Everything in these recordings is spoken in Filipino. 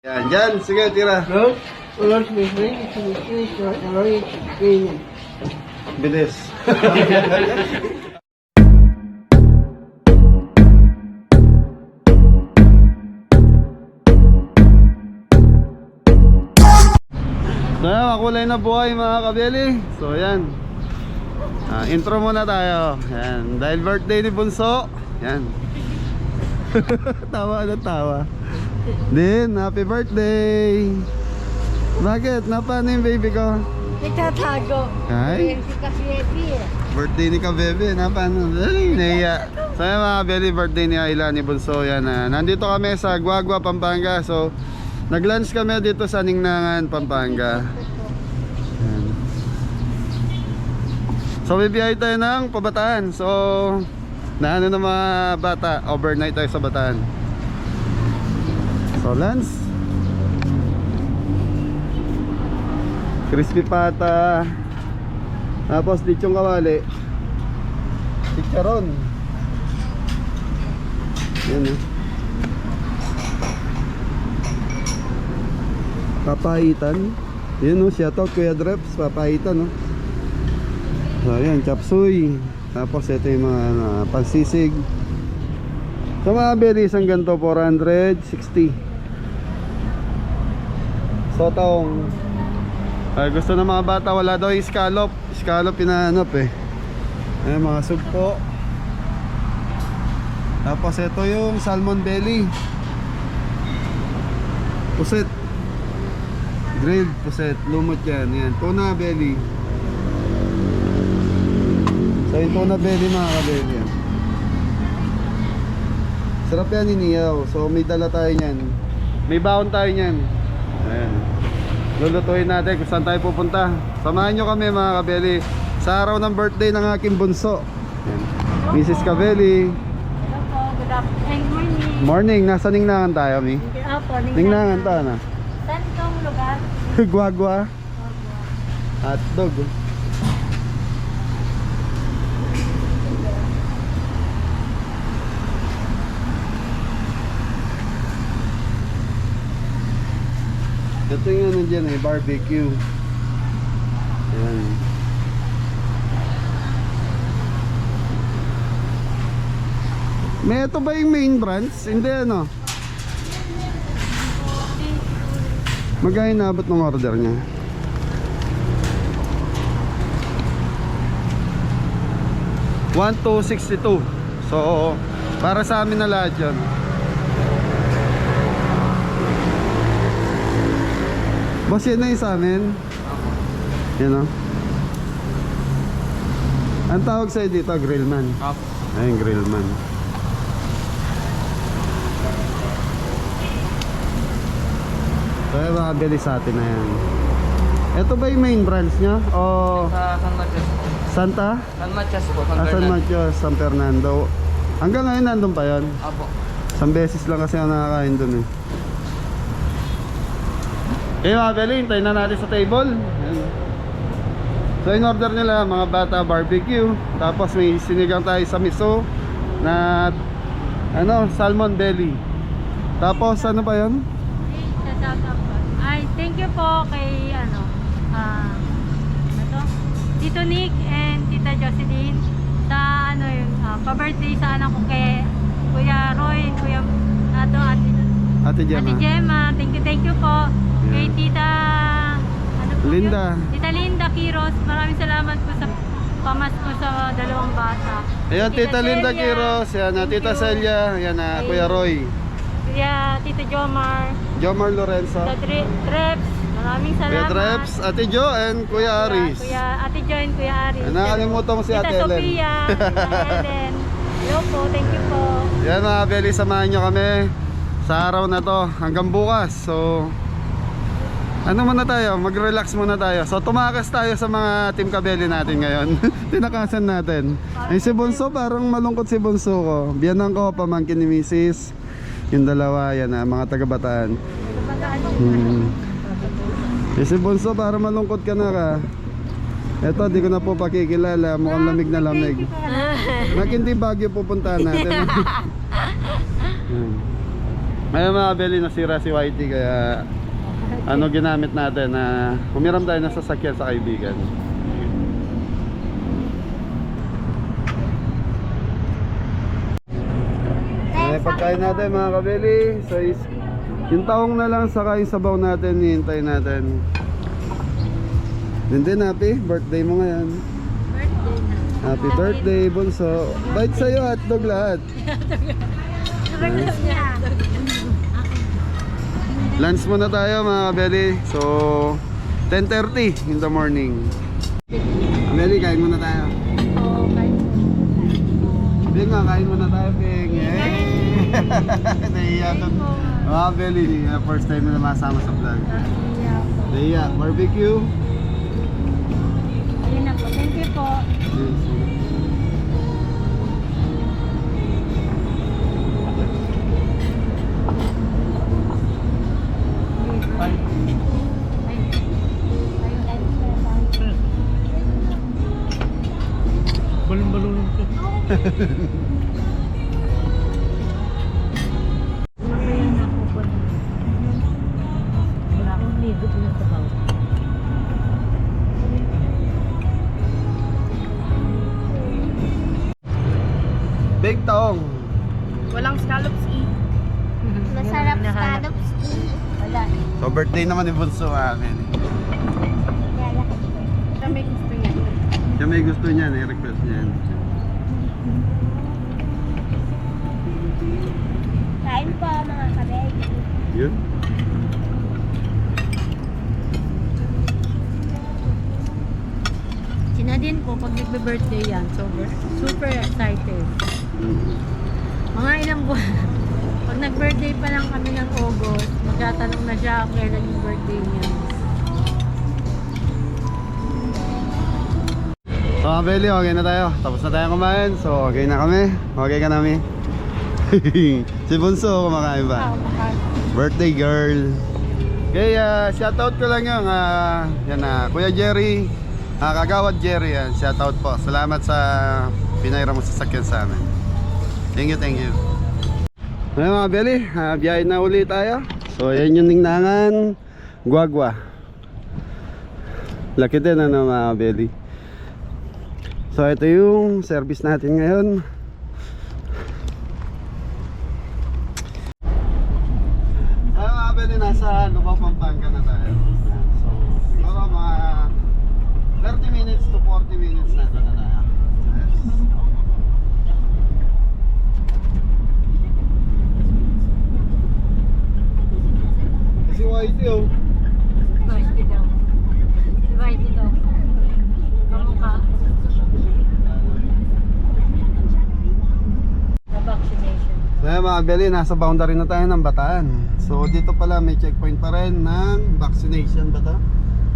Yan, dyan. Sige, tira. Bilis. So yan, makulay na buhay mga kabeli. So yan, intro muna tayo. Yan, dahil birthday ni Bunso. Yan. Tawa na tawa. Din, happy birthday. Bakit? Napano yung baby ko? Nagtatago. Ay? Si Kapiyepi eh. Birthday ni Kabebe, napano? Ay, naiya. So yan mga kabeli, birthday ni Ayla ni Bunso. Yan, nandito kami sa Guagua, Pampanga. So nag-lunch kami dito sa Ningnangan, Pampanga. Yan. So bibiyahe tayo ng Pabataan. So naano ng mga bata, overnight tayo sa Bataan. So lunch, crispy pata, tapos lechong kawali, chicharon. Yan papaitan. Yan o, shoutout Kuya Dreps, papaitan o. So yan, chapsuy. Tapos ito yung mga pansisig. So mga beli, isang ganito 460. Sotong. Gusto ng mga bata, wala daw yung scallop. Scallop pinahanap eh. Ayan, mga sugpo. Tapos ito yung salmon belly, puset, grilled puset, lumot yan. Yan, tuna belly. So yung tuna belly mga kabeli yan. Sarap yan iniyaw. So may dala tayo nyan. May baon tayo nyan. Ayan, lulutuin natin kung saan tayo pupunta. Samahan nyo kami mga kabeli sa araw ng birthday ng aking bunso. Ayan, Mrs. Kabeli. Hello po, good afternoon. Morning, nasa Ningnangan tayo, Mi. Hindi po, Ningnangan tayo na. Saan itong lugar? Guagua. Hotdog. Ito yung ano dyan eh, barbecue. Ayan. May ito ba yung main branch? Hindi ano. Magkano inabot ng order niya? $1,262. So para sa amin na lahat yun. Boss, yan na yung sa amin. Yan o. Ang tawag sa'yo dito, grillman. Ayun, grillman. So yung mga bili sa atin na yan. Ito ba yung main branch niya? O Sa San Matias po. Santa? San Matias po. San San Fernando. Matias, San Fernando. Hanggang ngayon nandun pa yan. Apo. Isang beses lang kasi ako nakakain dun eh. Okay mga beli, hintayin na natin sa table. Ayan. So in order nila mga bata barbecue. Tapos may sinigang tayo sa miso na ano, salmon belly. Tapos ano pa yun? Ay, thank you po kay ano Tito Nick and Tita Jocelyn sa ano yung pa-birthday sa anak ko kay Kuya Roy, Kuya Ate Gemma. Ate Gemma. Thank you po. Kay Tita ano po Linda. yun? Tita Linda Quiros. Maraming salamat po sa pamasko sa dalawang bata. Ayan, Tita Linda Celia. Quiros. Yan, Tita you. Celia. Yan, Kuya Roy. Kuya Tita Jomar. Jomar Lorenzo. Tita Dreps. Maraming Kuya salamat. Dreps, Ate Jo and Kuya Aris. Kuya Ate Jo and Kuya Aris. Nakalimutan mo si Tita Ate Ellen. Sophia. Tita Ellen. Hello po, thank you po. Yan mga beli, samahan nyo kami sa araw na to hanggang bukas. So ano muna tayo, mag-relax muna tayo. So tumakas tayo sa mga Team Kabeli natin ngayon. Tinakasan natin. Ay si Bunso, parang malungkot si Bunso ko. Biyanan ko, pamangkin ni Mrs. Yung dalawa, yan mga taga-Bataan. Si Bunso, parang malungkot ka na ka. Eto, di ko na po pakikilala. Mukhang lamig na lamig. Nakindi Baguio pupuntahan natin. Ngayon mga Beli, nasira si Whitey kaya ano ginamit natin na humiram tayo ng sasakyan sa kaibigan. Ay, pagkain natin mga kabeli. So yung taong na lang saka yung sabaw natin, hihintay natin. Din happy birthday mo ngayon. Birthday na. Happy birthday, Bunso. Bite sa'yo, hotdog lahat. Birthday niya. Lunch muna tayo mga kabeli. So 10:30 in the morning. Kabeli, kain muna tayo. Okay. Bing nga, kain muna tayo, Bing. Nahiya to. Mga kabeli, first time na masama sa vlog. Nahiya, barbecue. Ayun na po. Thank you po. Balon-balon ko. Ayun na po. Wala akong ligo na sa bawah. Big taong. Walang scallops Masarap scallops. Wala. So birthday naman ni Bunso amin. Siya may gusto niya. Siya may gusto niya, i-request niya. Kain po mga kabeg. Yun. Sinadin ko pag nagbe-birthday yan. Super excited. Mga ilang buwan. Pag nag-birthday pa lang kami ng August, magtatanong na siya kung kailan yung birthday niya. So mga Beli, okay na tayo. Tapos na tayo kumain. So okay na kami. Okay ka namin. Si Bunso kumakain ba? Birthday girl. Okay, shoutout ko lang yung yan na Kuya Jerry, Kagawad Jerry yan. Shoutout po. Salamat sa pinayra mo sa sakyan sa amin. Thank you, thank you. Ngayon mga Beli, biyahe na uli tayo. So yan yung Ningnangan Guagua. Laki din ano mga Beli. So ito yung service natin ngayon. Ay mga Beli, nasa Lubao, Pampanga na tayo. So siguro mga 30 minutes to 40 minutes na tayo. Si Whitey oh. Whitey daw. Whitey daw. Kamukha. The vaccination. Kaya mga Beli, nasa boundary na tayo ng Bataan. So dito pala may checkpoint pa rin ng vaccination ba to?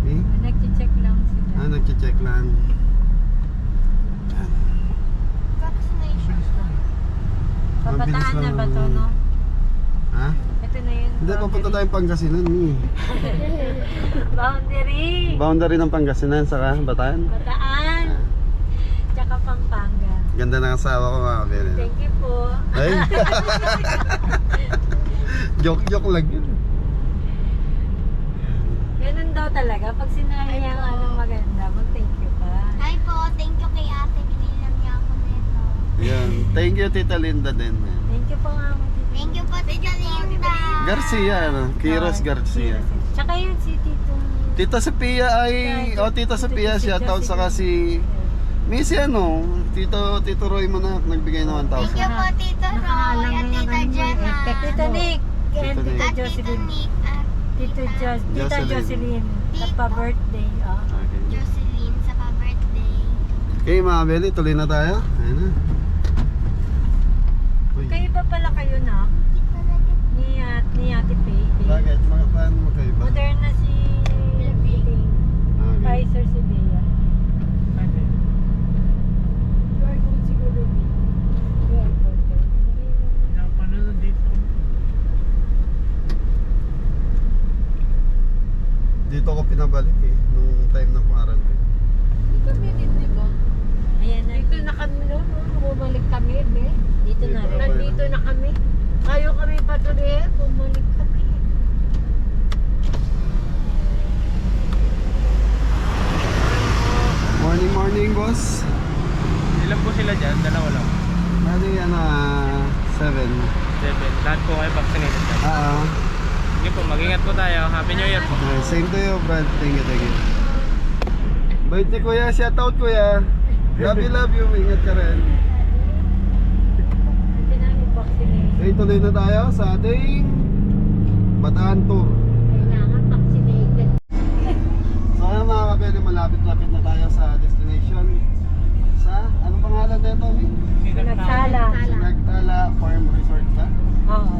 Eh? Nag-check lang sila. Nagche-check lang. Vaccination. Papataan na ba to, no? Ha? Ito na yun. Hindi, papunta tayong Pangasinan eh. Boundary. Boundary ng Pangasinan saka Bataan. Bataan. Tsaka Pampanga. Ganda ng asawa ko mga Beli. Thank you po. Ay? Joke lang yun. Ganun daw talaga. Pag sinabi niya ang anong maganda, mag-thank you ka. Hi po, thank you kay ate. Binilang niya ako nito. Yan. Thank you Tita Linda din. Thank you po nga mo. Thank you po, Tita Linda. Garcia, ano? Kiros Garcia. Tsaka yun si Tito. Tita Sophia ay... Oh, Tita Sophia, shoutout saka si... Missy ano? Tito Roy mo na nagbigay ng 1,000. Thank you po, Tito Roy at Tita Jenna. Tito Nick. And Tito Nick. Tita At Tito Jocelyn. Nick at Tita Jocelyn. Jocelyn. Sa pa-birthday. Okay. Jocelyn sa pa-birthday. Okay mga Beli, tuloy na tayo. Ayun na. Uy. Kayo ba pala kayo na? Ni Ate Pei. Bakit? Mga paano mo kayo ba? Moderna si Okay. Pfizer si Bea. Dito ako pinabalik eh, nung time ng quarantine. Kami din, di ba? Ayan na. Dito na kami noon, bumalik kami, be. Dito na. Dito. Nandito na kami. Ayaw kami patuloy, bumalik kami. Morning, morning, boss. Ilan po sila dyan? Dalawa lang. Bali, 7. 7. Lahat po kayo vaccinated dyan. Sige po, mag-ingat po tayo. Happy New Year po. Same to you, Brad. Thank you, thank you. Bait ni Kuya, shout out Kuya. Love you. Ingat ka rin. Hindi na i-vaccinate. Okay, tuloy na tayo sa ating Bataan Tour. Kailangan vaccinated. So ayan mga kabeli, malapit-lapit na tayo sa destination. Sa, anong pangalan nito? Nagsala. Sinagtala Farm Resort ba? Oo.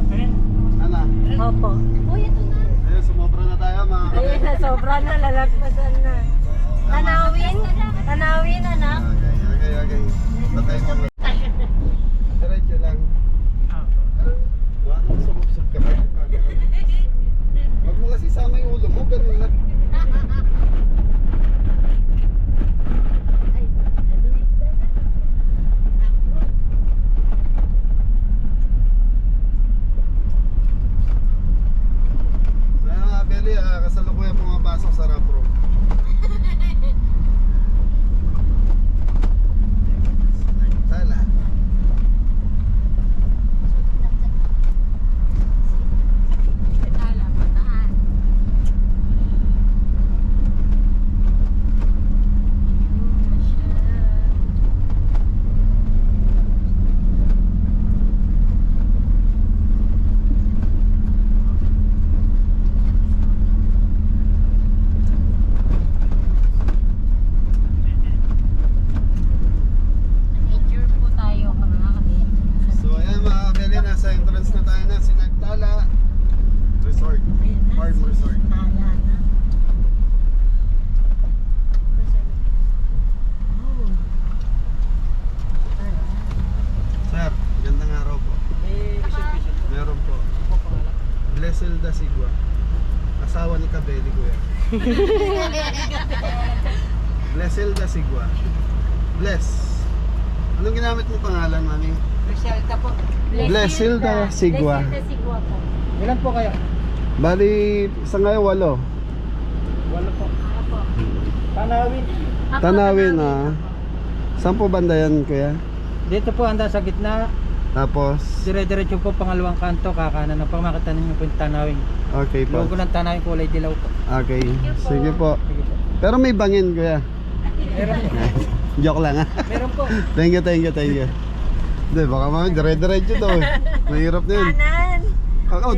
Ano? Opo. Uy, ito na. Ayun, sumobra na tayo mga Ayun kabeli. na, sobrang na, lalagpasan na. Tanawin, anak. Okay. Patay mo. Diretso lang. Wala nang sumubsog ka. Wag mo kasi sama yung ulo mo, ganun lang. So ayan mga Beli, kasalukuyan pumapasok sa Rough Road. Tala. Tala, Bataan. Picture po tayo mga kami. So ayan mga Beli, nasa entrance na tayo na Sinagtala Resort. Farm Resort. Tala na. Sir, gandang araw po. May vision. Meron po. Ano po pangalan? Bleselda Sigua. Asawa ni Kabeli Kuya. Bleselda Sigua. Bless. Anong ginamit mo pangalan, mami? Resulta po. Blesilda Sigua. Blesilda Sigua po. Ilan po kayo? Bali, sa ngayon 8. Wala po. Opo. Tanawin. Ako, Tanawin Saan po banda yan, Kuya? Dito po handa sa gitna. Tapos, Dire-diretso po pangalawang kanto. Kakanan ng pamakita ninyo po yung Tanawin. okay po. Logo ng Tanawin kulay dilaw po. Okay, sige po. Sige po. Pero may bangin, Kuya. Meron po. Joke lang ha. Meron po. Thank you. Hindi, baka mami, dire-diretso to eh. Mahirap na yun. Kanan.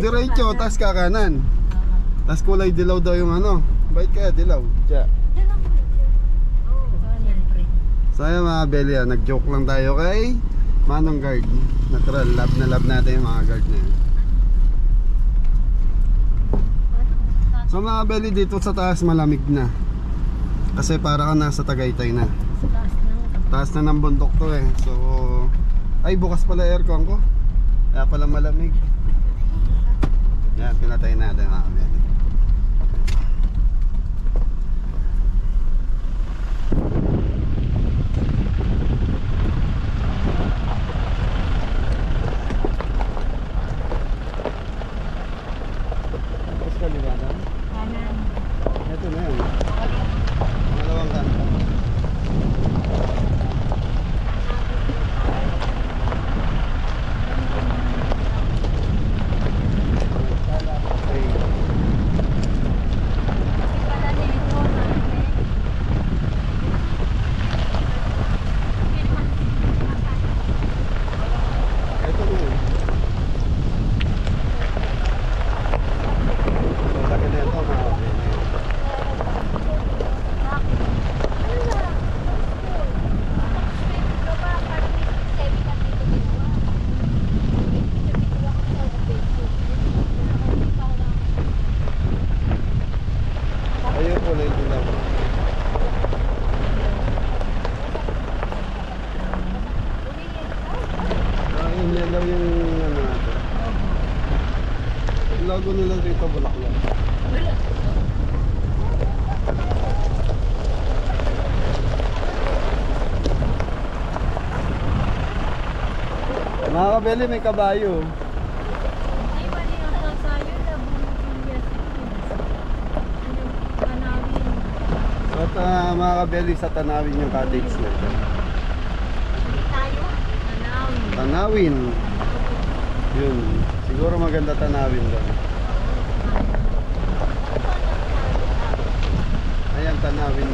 Diretso, tas kakanan. Tas kulay dilaw daw yung ano. Bait kaya dilaw. Tiya. So ayan mga Belia, nag-joke lang tayo kay Manong Guard. Natural, love na love natin yung mga guard na yun. So mga Beli, dito sa taas malamig na. Kasi para ka nasa Tagaytay na. Taas na ng bundok to eh. So, ay bukas pala aircon ko. Kaya pala malamig. Yan, pinatay natin mga Beli. Tapos kaliwanan. Kanan. Ito na yan. Pangalawang kanto. Ito na yun. So, laki na ito mga Beli. Ayun po na yung dilaw. Yung yellow yung ano natin. Yung logo nila dito, Bulaklak. Mga kabeli, may kabayo. Ay, mali ang sasayo. Nabunod yung Tanawin. So at mga kabeli, sa Tanawin yung cottage na ito. Tanawin. Tanawin. Yun. Siguro maganda tanawin doon. Ayan, tanawin.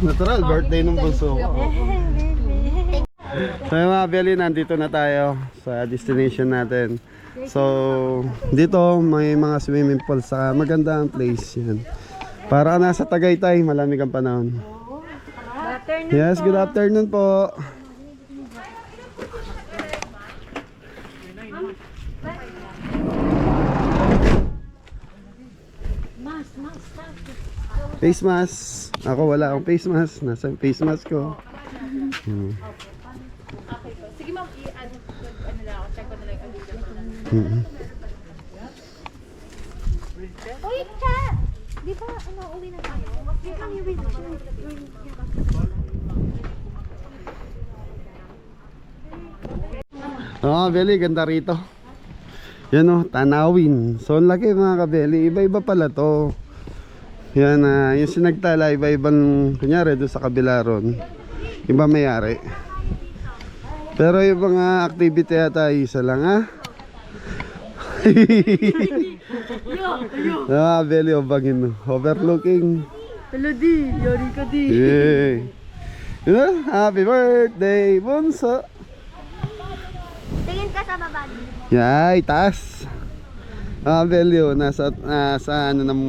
Natural, birthday ng bunso ko. So yung mga Beli, nandito na tayo sa destination natin. So dito may mga swimming pool sa maganda ang place yan. Para nasa Tagaytay, malamig ang panahon. Yes, good afternoon po. Face mask. Ako wala akong face mask. Nasa yung face mask ko. Sige ma'am, i-ano lang ako. Check ko na lang ang video. Uy, cha! Di ba, uwi na tayo? Di ba, Beli, ganda rito. Yan o, Tanawin. So ang laki mga kabeli. Iba-iba pala to. Yan, yung sinagtala, iba-ibang, kunyari doon sa kabila ron, iba mayari. Pero yung mga activity yata, isa lang ha. Beli, obangin. Overlooking. Hello di, yari ka di. Yay. You know, happy birthday, bunso. Tingin ka sa baba. Yay, taas. Beli, nasa ano ng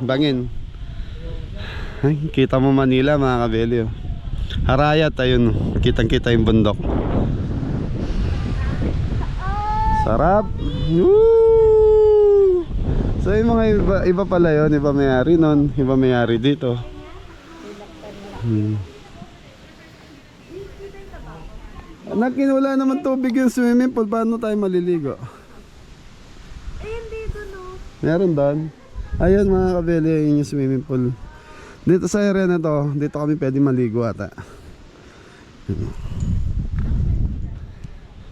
bangin. Ay, kita mo Manila mga kabeli. Harayat, ayun, kitang-kita yung bundok. Sarap. Woo! So yung mga iba pala yun, iba may-ari nun, iba may-ari dito. Anak, wala naman tubig yung swimming pool, paano tayo maliligo? Ayun dito, no? Meron doon. Ayun mga kabeli, yun yung swimming pool. Dito sa area na to, dito kami pwede maligo ata.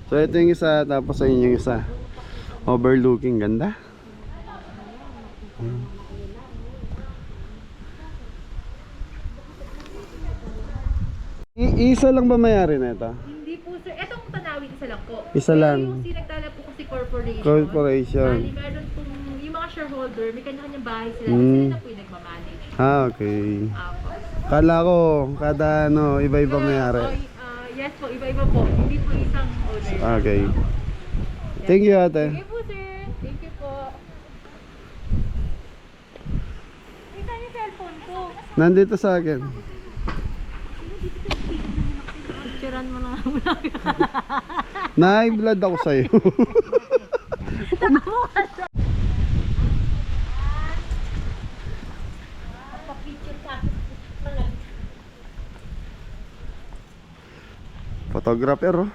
So ito yung isa, tapos ayun yung isa. Overlooking, ganda. Isa lang ba may-ari na ito? Hindi po sir. Etong Tanawin, isa lang po. Isa lang. Yung sinagtala po kasi corporation. Corporation. Bali, meron pong, yung mga shareholder, may kanya-kanyang bahay sila. Mm. Sila na po yung nagmamanage. Okay. Apo. Kala ko, kada ano, iba-iba may-ari. Yes po, iba-iba po. Hindi po isang owner. Okay. Thank you ate. Sige po sir. Thank you po. Ito yung cellphone ko. Nandito sa akin. Picturean mo na nga. Na-blood ako sa'yo. Photographer oh.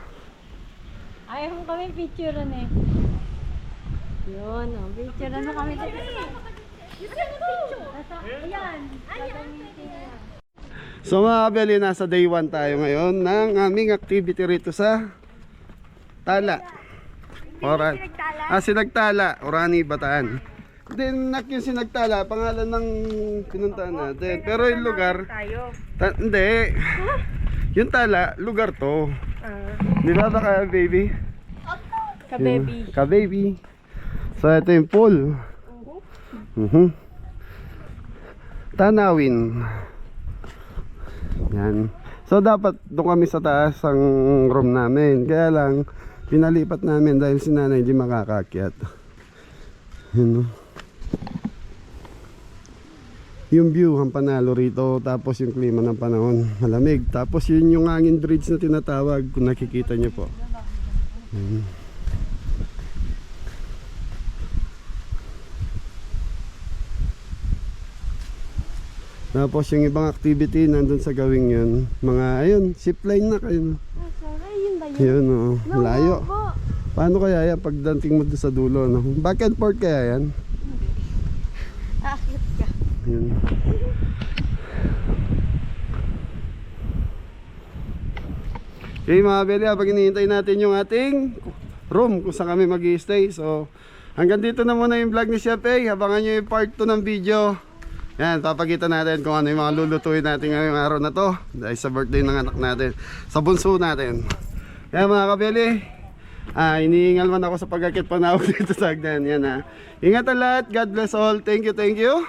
Ayaw mo kami picturean eh. Yun, oh. Picturean mo kami. Ayan. So mga kabeli, nasa day 1 tayo ngayon ng aming activity rito sa Tala. Sinagtala, Orani, Bataan. Then yung Sinagtala, pangalan ng pinuntahan natin. Pero yung lugar, hindi. Yung Tala, lugar to. Di ba baka baby? Ka-baby. Ka-baby. So ito yung pool. Tanawin. Yan. So dapat doon kami sa taas ang room namin. Kaya lang pinalipat namin dahil si nanay hindi makakakyat. Yun, no? Yung view ang panalo rito, tapos yung klima ng panahon malamig, tapos yun yung hangin bridge na tinatawag kung nakikita nyo po. Tapos yung ibang activity nandun sa gawing yun. Mga ayun, zipline na kayo. Sorry, yun ba yun? Yun oh, layo. Po. Paano kaya yan pagdating mo doon sa dulo, no? Back and forth kaya yan? Akit ka. Yun. Okay mga Beli, habang hinihintay natin yung ating room kung saan kami mag-i-stay. So hanggang dito na muna yung vlog ni Chef A. Abangan nyo yung part 2 ng video. Yan, papakita natin kung ano yung mga lulutuin natin ngayong araw na to dahil sa birthday ng anak natin, sa bunso natin. Kaya mga kabeli, iniingal man ako sa pag-akit panawag dito sa hagdan. Yan ha. Ingat ang lahat, God bless all. Thank you, thank you.